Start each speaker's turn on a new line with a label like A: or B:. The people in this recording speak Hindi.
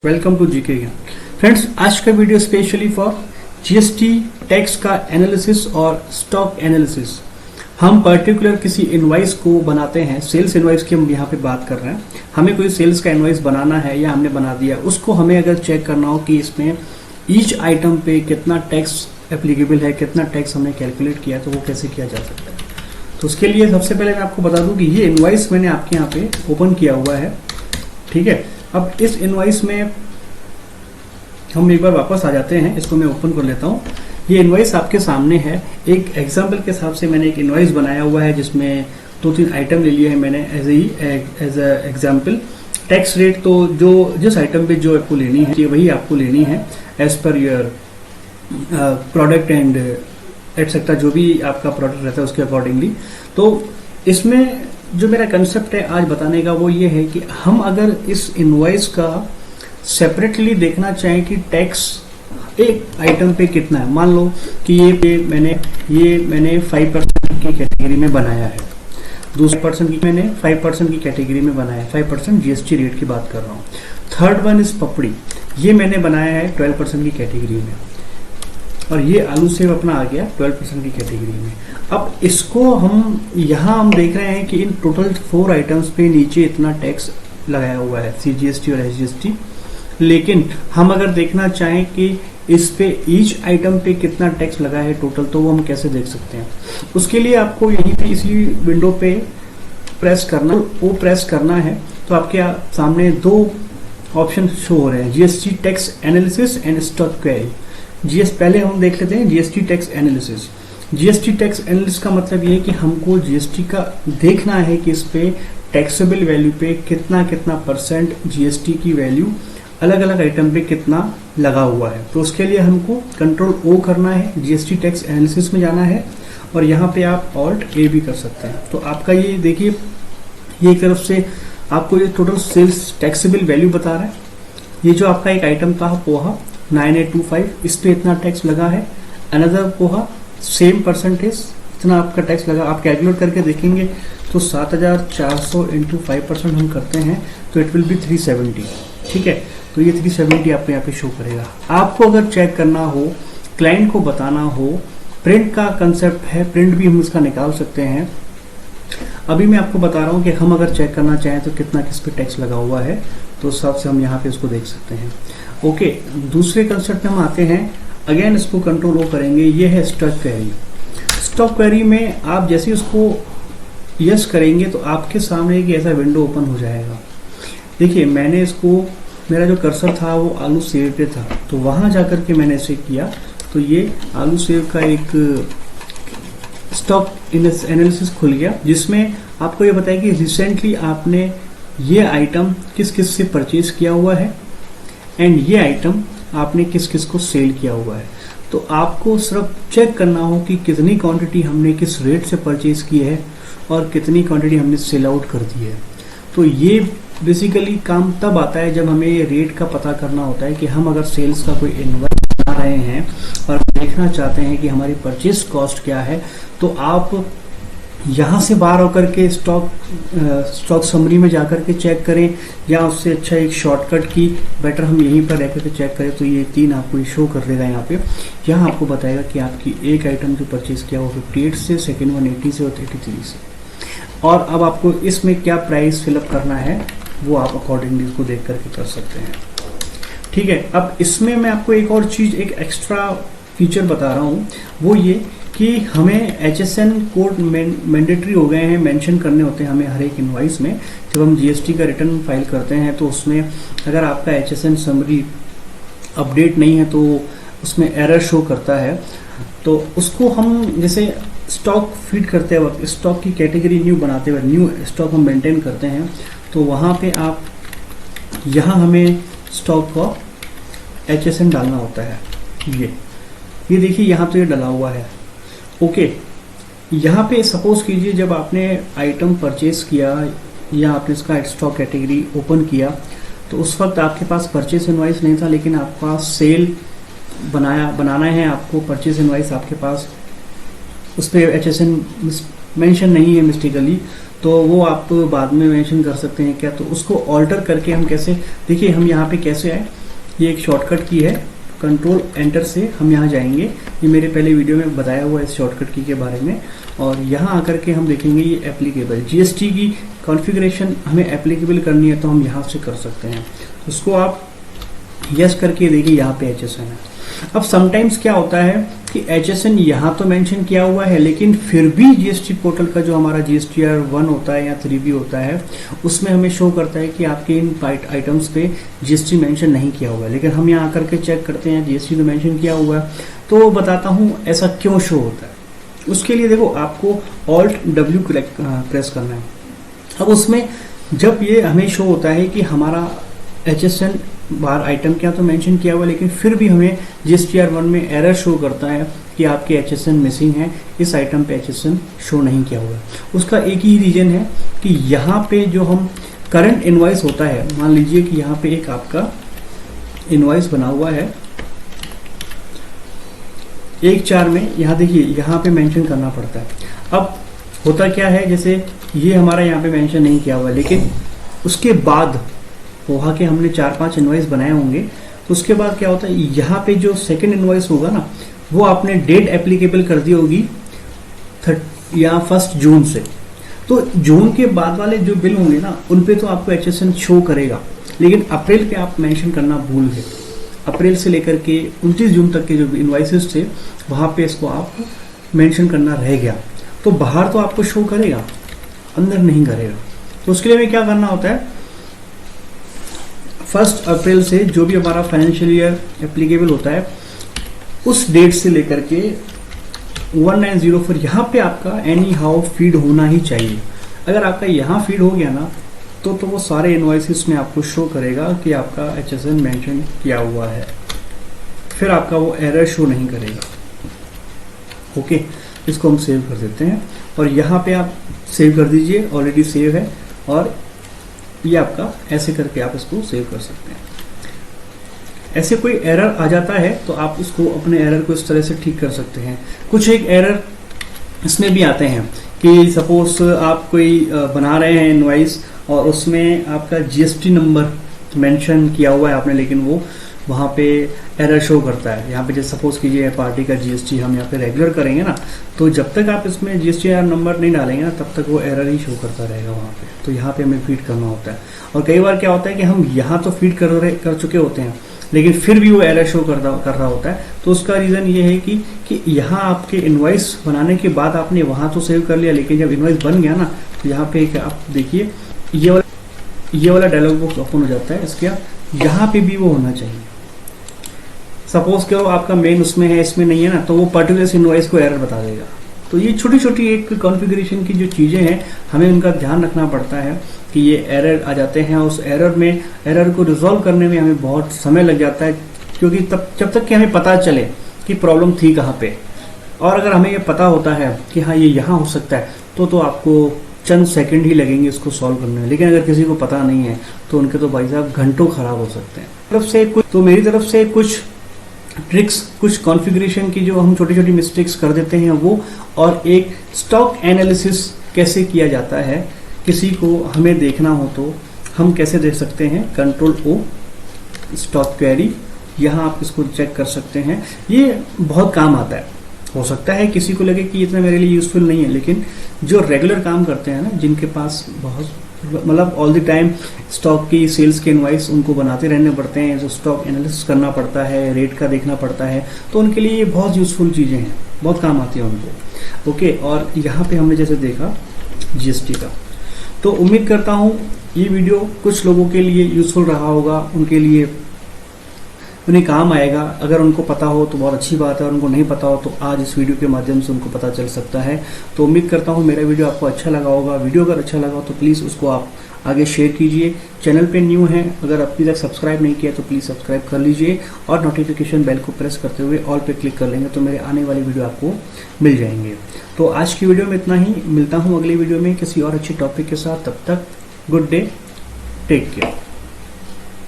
A: वेलकम टू जीके ज्ञान। फ्रेंड्स, आज का video specially for GST tax का एनालिसिस और स्टॉक एनालिसिस। हम पर्टिकुलर किसी इनवाइस को बनाते हैं, सेल्स इनवाइस की हम यहाँ पे बात कर रहे हैं। हमें कोई सेल्स का इनवाइस बनाना है या हमने बना दिया, उसको हमें अगर चेक करना हो कि इसमें ईच आइटम पे कितना टैक्स एप्लीकेबल है, कितना टैक्स हमने कैलकुलेट किया, तो वो कैसे किया जा सकता है। तो उसके लिए सबसे पहले मैं आपको बता दूं कि ये इनवाइस मैंने आपके यहाँ पे ओपन किया हुआ है, ठीक है। अब इस इनवाइस में हम एक बार वापस आ जाते हैं, इसको मैं ओपन कर लेता हूँ। ये इनवाइस आपके सामने है। एक एग्जांपल के हिसाब से मैंने एक इनवाइस बनाया हुआ है जिसमें 2-3 आइटम ले लिए हैं मैंने एज एग्जांपल। टैक्स रेट तो जो जिस आइटम पे जो आपको लेनी है वही आपको लेनी है as per your product and etcetera, जो भी आपका प्रोडक्ट रहता है उसके अकॉर्डिंगली। तो इसमें जो मेरा कंसेप्ट है आज बताने का वो ये है कि हम अगर इस इनवॉइस का सेपरेटली देखना चाहें कि टैक्स एक आइटम पे कितना है। मान लो कि ये मैंने 5% की कैटेगरी में बनाया है, दूसरे पर्सन की मैंने 5% की कैटेगरी में बनाया है। 5% जीएसटी रेट की बात कर रहा हूँ। थर्ड वन इज पपड़ी, ये मैंने बनाया है 12% की कैटेगरी में, और ये आलू सेव अपना आ गया 12% की कैटेगरी में। अब इसको हम यहाँ देख रहे हैं कि इन टोटल 4 आइटम्स पे नीचे इतना टैक्स लगाया हुआ है, सीजीएसटी और एसजीएसटी। लेकिन हम अगर देखना चाहें कि इस पे ईच आइटम पे कितना टैक्स लगा है टोटल, तो वो हम कैसे देख सकते हैं। उसके लिए आपको यहीं पे इसी विंडो पे प्रेस करना है। तो आपके सामने 2 ऑप्शन शो हो रहे हैं, GST tax analysis and stock query. पहले हम देख लेते हैं GST tax analysis. GST tax analysis का मतलब ये है कि हमको जीएसटी का देखना है कि इस पे टैक्सेबल वैल्यू पे कितना परसेंट जीएसटी की वैल्यू अलग अलग आइटम पे कितना लगा हुआ है। तो उसके लिए हमको कंट्रोल ओ करना है, जीएसटी टैक्स एनालिसिस में जाना है, और यहाँ पे आप ऑल्ट ए भी कर सकते हैं। तो आपका ये देखिए, ये एक तरफ से आपको ये टोटल सेल्स टैक्सेबल वैल्यू बता रहा है। ये जो आपका एक आइटम था पोहा 9825, इस पे इतना टैक्स लगा है। अनदर पोहा सेम परसेंटेज, इतना आपका टैक्स लगा। आप कैलकुलेट करके देखेंगे तो 7400 इंटू 5% हम करते हैं तो इट विल बी 370, ठीक है। तो ये 370 आपको यहाँ पे शो करेगा। आपको अगर चेक करना हो, क्लाइंट को बताना हो, प्रिंट का कंसेप्ट है, प्रिंट भी हम इसका निकाल सकते हैं। अभी मैं आपको बता रहा हूँ कि हम अगर चेक करना चाहें तो कितना किस पे टैक्स लगा हुआ है, तो उस हिसाब से हम यहाँ पे इसको देख सकते हैं। ओके, दूसरे कंसेप्ट में हम आते हैं। अगेन इसको कंट्रोल ओ करेंगे, ये है स्टॉक क्वेरी। स्टॉक क्वेरी में आप जैसे उसको यस करेंगे तो आपके सामने एक ऐसा विंडो ओपन हो जाएगा। देखिए, मैंने इसको, मेरा जो कर्सर था वो आलू सेव पे था, तो वहां जाकर के मैंने इसे किया तो ये आलू सेव का एक स्टॉक एनालिसिस खुल गया, जिसमें आपको ये बताया कि रिसेंटली आपने ये आइटम किस किस से परचेज किया हुआ है एंड ये आइटम आपने किस किस को सेल किया हुआ है। तो आपको सिर्फ चेक करना हो कि कितनी क्वांटिटी हमने किस रेट से परचेज की है और कितनी क्वांटिटी हमने सेल आउट कर दी है। तो ये बेसिकली काम तब आता है जब हमें रेट का पता करना होता है कि हम अगर सेल्स का कोई इनवॉइस बना रहे हैं और देखना चाहते हैं कि हमारी परचेज कॉस्ट क्या है, तो आप यहाँ से बाहर होकर के स्टॉक समरी में जाकर के चेक करें, या उससे अच्छा एक शॉर्टकट की बेटर हम यहीं पर रह करके चेक करें। तो ये 3 आपको शो कर देगा यहाँ पे। यहाँ आपको बताएगा कि आपकी एक आइटम जो परचेज किया वो 58 से, सेकेंड 180 से और 33 से। और अब आपको इसमें क्या प्राइस फिलअप करना है वो आप अकॉर्डिंगली इसको देख करके कर सकते हैं, ठीक है। अब इसमें मैं आपको एक और चीज, एक एक्स्ट्रा फीचर बता रहा हूँ, वो ये कि हमें HSN कोड मैंडेटरी हो गए हैं, मेंशन करने होते हैं हमें हर एक इनवॉइस में। जब हम जीएसटी का रिटर्न फाइल करते हैं तो उसमें अगर आपका HSN समरी अपडेट नहीं है तो उसमें एरर शो करता है। तो उसको हम जैसे स्टॉक फीड करते वक्त, स्टॉक की कैटेगरी न्यू बनाते वक्त, न्यू स्टॉक हम मेंटेन करते हैं, तो वहाँ पे आप यहाँ हमें स्टॉक का HSN डालना होता है। ये देखिए, यहाँ तो ये डला हुआ है। ओके, यहाँ पे सपोज कीजिए जब आपने आइटम परचेज किया या आपने इसका स्टॉक कैटेगरी ओपन किया, तो उस वक्त आपके पास परचेज इनवाइस नहीं था, लेकिन आपका सेल बनाना है, आपको परचेज इनवाइस आपके पास, उस पर HSN मेंशन नहीं है मिस्टेकली, तो वो आप बाद में मेंशन कर सकते हैं क्या, तो उसको ऑल्टर करके हम कैसे, देखिए हम यहाँ पे कैसे आए, ये एक शॉर्टकट की है, कंट्रोल एंटर से हम यहाँ जाएंगे, ये मेरे पहले वीडियो में बताया हुआ है इस शॉर्टकट की के बारे में, और यहाँ आकर के हम देखेंगे ये एप्लीकेबल जीएसटी की कॉन्फ़िगरेशन हमें एप्लीकेबल करनी है तो हम यहाँ से कर सकते हैं, उसको आप यस करके देखिए यहाँ पे HSN है। अब समटाइम्स क्या होता है कि HSN यहाँ तो मेंशन किया हुआ है, लेकिन फिर भी जीएसटी पोर्टल का जो हमारा GSTR 1 होता है या 3B होता है उसमें हमें शो करता है कि आपके इन आइटम्स पे जीएसटी मेंशन नहीं किया हुआ है, लेकिन हम यहाँ आकर के चेक करते हैं जीएसटी तो मेंशन किया हुआ है। तो बताता हूँ ऐसा क्यों शो होता है। उसके लिए देखो आपको Alt+W प्रेस करना है। अब उसमें जब ये हमें शो होता है कि हमारा HSN बार आइटम क्या तो मेंशन किया हुआ, लेकिन फिर भी हमें GSTR 1 में एरर शो करता है कि आपके HSN मिसिंग है, इस आइटम पे HSN शो नहीं किया हुआ है। उसका एक ही रीजन है कि यहाँ पे जो हम करंट इनवॉइस होता है, मान लीजिए कि यहाँ पे एक आपका इनवॉइस बना हुआ है 1/4 में, यहाँ देखिए यहाँ पे मेंशन करना पड़ता है। अब होता क्या है, जैसे ये हमारा यहाँ पे मेंशन नहीं किया हुआ, लेकिन उसके बाद वहाँ के हमने 4-5 इनवॉइस बनाए होंगे, तो उसके बाद क्या होता है, यहाँ पे जो सेकंड इनवॉइस होगा ना वो आपने डेट एप्लीकेबल कर दी होगी 1 जून से, तो जून के बाद वाले जो बिल होंगे ना उन पे तो आपको HSN शो करेगा, लेकिन अप्रैल पे आप मेंशन करना भूल गए। अप्रैल से लेकर के 29 जून तक के जो इनवॉइसेस थे वहाँ पे इसको आप मेंशन करना रह गया, तो बाहर तो आपको शो करेगा, अंदर नहीं करेगा। तो उसके लिए हमें क्या करना होता है, 1 अप्रैल से जो भी हमारा फाइनेंशियल ईयर एप्लीकेबल होता है उस डेट से लेकर के 1904 यहाँ पे आपका एनी हाउ फीड होना ही चाहिए। अगर आपका यहाँ फीड हो गया ना तो वो सारे इनवॉइसेस में आपको शो करेगा कि आपका HSN मेंशन किया हुआ है, फिर आपका वो एरर शो नहीं करेगा। ओके, इसको हम सेव कर देते हैं और यहाँ पे आप सेव कर दीजिए, ऑलरेडी सेव है, और ये आपका ऐसे करके आप इसको सेव कर सकते हैं। ऐसे कोई एरर आ जाता है तो आप उसको अपने एरर को इस तरह से ठीक कर सकते हैं। कुछ एक एरर इसमें भी आते हैं कि सपोज आप कोई बना रहे हैं इनवॉइस और उसमें आपका जीएसटी नंबर मेंशन किया हुआ है आपने, लेकिन वो वहाँ पे एरर शो करता है। यहाँ पे जैसे सपोज कीजिए पार्टी का जीएसटी हम यहाँ पे रेगुलर करेंगे ना, तो जब तक आप इसमें जीएसटी नंबर नहीं डालेंगे ना तब तक वो एरर ही शो करता रहेगा वहाँ पे। तो यहाँ पे हमें फीड करना होता है, और कई बार क्या होता है कि हम यहाँ तो फीड कर चुके होते हैं लेकिन फिर भी वो एरर शो कर रहा होता है। तो उसका रीज़न ये है कि यहाँ आपके इनवॉइस बनाने के बाद आपने वहाँ तो सेव कर लिया, लेकिन जब इनवॉइस बन गया ना तो यहाँ पे आप देखिए ये वाला डायलॉग बॉक्स ओपन हो जाता है। इसके यहाँ पे भी वो होना चाहिए। सपोज करो आपका मेन उसमें है, इसमें नहीं है ना, तो वो पर्टिकुलर इनवॉइस को एरर बता देगा। तो ये छोटी छोटी एक कॉन्फ़िगरेशन की जो चीज़ें हैं हमें उनका ध्यान रखना पड़ता है कि ये एरर आ जाते हैं। उस एरर को रिजॉल्व करने में हमें बहुत समय लग जाता है, क्योंकि जब तक कि हमें पता चले कि प्रॉब्लम थी कहाँ पे, और अगर हमें ये पता होता है कि हाँ ये यहाँ हो सकता है तो आपको चंद सेकंड ही लगेंगे इसको सॉल्व करने में। लेकिन अगर किसी को पता नहीं है तो उनके तो भाई साहब घंटों खराब हो सकते हैं। मेरी तरफ से कुछ ट्रिक्स, कुछ कॉन्फ़िगरेशन की जो हम छोटी छोटी मिस्टेक्स कर देते हैं वो, और एक स्टॉक एनालिसिस कैसे किया जाता है, किसी को हमें देखना हो तो हम कैसे देख सकते हैं। कंट्रोल O स्टॉक क्वेरी, यहाँ आप इसको चेक कर सकते हैं। ये बहुत काम आता है। हो सकता है किसी को लगे कि इतना मेरे लिए यूजफुल नहीं है, लेकिन जो रेगुलर काम करते हैं ना, जिनके पास बहुत मतलब ऑल द टाइम स्टॉक की सेल्स के इनवाइस उनको बनाते रहने पड़ते हैं, जो स्टॉक एनालिसिस करना पड़ता है, रेट का देखना पड़ता है, तो उनके लिए ये बहुत यूजफुल चीज़ें हैं, बहुत काम आती है उनको। ओके, और यहाँ पे हमने जैसे देखा जीएसटी का, तो उम्मीद करता हूँ ये वीडियो कुछ लोगों के लिए यूजफुल रहा होगा, उनके लिए उन्हें काम आएगा। अगर उनको पता हो तो बहुत अच्छी बात है, और उनको नहीं पता हो तो आज इस वीडियो के माध्यम से उनको पता चल सकता है। तो उम्मीद करता हूँ मेरा वीडियो आपको अच्छा लगा होगा। वीडियो अगर अच्छा लगा हो तो प्लीज़ उसको आप आगे शेयर कीजिए। चैनल पे न्यू है, अगर अभी तक सब्सक्राइब नहीं किया तो प्लीज़ सब्सक्राइब कर लीजिए, और नोटिफिकेशन बेल को प्रेस करते हुए ऑल पे क्लिक कर लेंगे तो मेरे आने वाली वीडियो आपको मिल जाएंगे। तो आज की वीडियो में इतना ही, मिलता हूँ अगली वीडियो में किसी और अच्छी टॉपिक के साथ। तब तक गुड डे, टेक केयर।